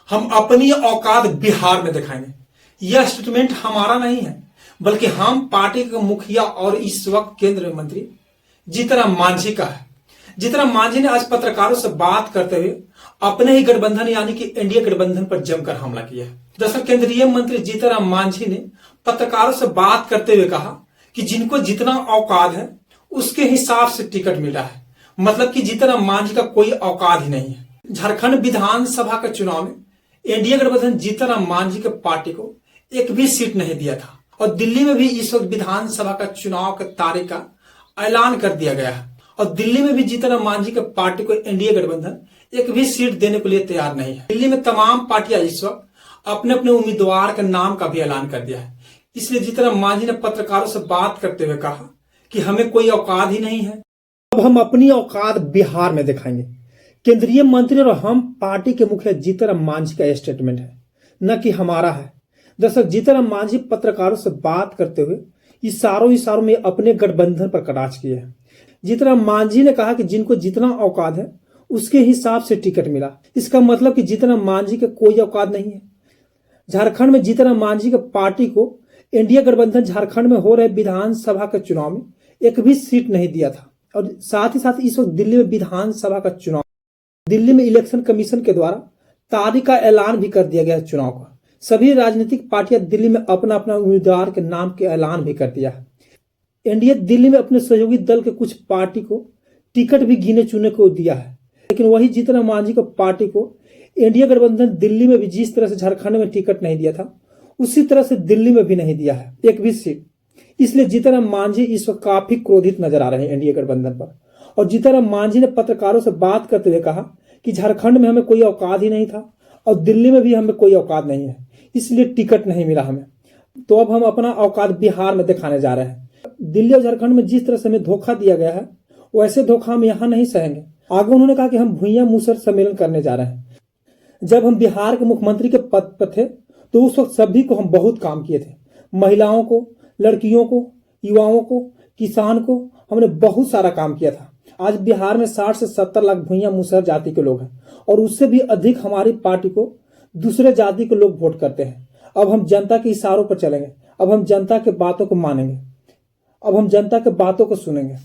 हम अपनी औकात बिहार में दिखाएंगे। यह स्टेटमेंट हमारा नहीं है, बल्कि हम पार्टी के मुखिया और इस वक्त केंद्रीय मंत्री जीतन मांझी का है। जीतन मांझी ने आज पत्रकारों से बात करते हुए अपने ही गठबंधन यानी कि एनडीए गठबंधन पर जमकर हमला किया है। दरअसल केंद्रीय मंत्री जीतन मांझी ने पत्रकारों से बात करते हुए कहा कि जिनको जितना औकात है उसके हिसाब से टिकट मिला है, मतलब कि जीतन मांझी का कोई औकात ही नहीं है। झारखंड विधानसभा के चुनाव में एनडीए गठबंधन जीतन मांझी के पार्टी को एक भी सीट नहीं दिया था और दिल्ली में भी इस वक्त विधानसभा का चुनाव के तारीख का ऐलान कर दिया गया है और दिल्ली में भी जीतन मांझी के पार्टी को एनडीए गठबंधन एक भी सीट देने के लिए तैयार नहीं है। दिल्ली में तमाम पार्टियां इस वक्त अपने अपने उम्मीदवार के नाम का भी ऐलान कर दिया है। इसलिए जीतन मांझी ने पत्रकारों से बात करते हुए कहा कि हमें कोई औकात ही नहीं है, अब हम अपनी औकात बिहार में दिखाएंगे। केंद्रीय मंत्री और हम पार्टी के मुखिया जीतन मांझी का स्टेटमेंट है, न कि हमारा है। दरअसल जीतन मांझी पत्रकारों से बात करते हुए इशारों में अपने गठबंधन पर कटाक्ष किए हैं। जीतन मांझी ने कहा कि जिनको जितना औकात है उसके हिसाब से टिकट मिला। इसका मतलब कि जीतन मांझी के कोई औकात नहीं है। झारखंड में जीतन मांझी के पार्टी को एनडीए गठबंधन झारखंड में हो रहे विधानसभा के चुनाव में एक भी सीट नहीं दिया था और साथ ही साथ इस वक्त दिल्ली में विधानसभा का चुनाव, दिल्ली में इलेक्शन कमीशन के द्वारा तारीख का ऐलान भी कर दिया गया चुनाव का। सभी राजनीतिक पार्टियां दिल्ली में अपना अपना उम्मीदवार के नाम के ऐलान भी कर दिया है। एनडीए दिल्ली में अपने सहयोगी दल के कुछ पार्टी को टिकट भी गिने चुने को दिया है, लेकिन वही जीतन मांझी को पार्टी को एनडीए गठबंधन दिल्ली में भी जिस तरह से झारखंड में टिकट नहीं दिया था उसी तरह से दिल्ली में भी नहीं दिया है एक भी सीट। इसलिए जीतन मांझी इस वक्त काफी क्रोधित नजर आ रहे हैं एनडीए गठबंधन पर। और जीतन मांझी ने पत्रकारों से बात करते हुए कहा कि झारखंड में हमें कोई औकात ही नहीं था और दिल्ली में भी हमें कोई औकात नहीं है, इसलिए टिकट नहीं मिला हमें, तो अब हम अपना औकात बिहार में दिखाने जा रहे हैं। दिल्ली और झारखंड में जिस तरह से हमें धोखा दिया गया है वैसे धोखा हम यहाँ नहीं सहेंगे। आगे उन्होंने कहा कि हम भुइयां मूसर सम्मेलन करने जा रहे हैं। जब हम बिहार के मुख्यमंत्री के पद पर थे तो उस वक्त सभी को हम बहुत काम किए थे, महिलाओं को, लड़कियों को, युवाओं को, किसान को, हमने बहुत सारा काम किया था। आज बिहार में 60 से 70 लाख भुइयां मूसर जाति के लोग हैं और उससे भी अधिक हमारी पार्टी को दूसरे जाति के लोग वोट करते हैं। अब हम जनता के इशारों पर चलेंगे, अब हम जनता के बातों को मानेंगे, अब हम जनता के बातों को सुनेंगे।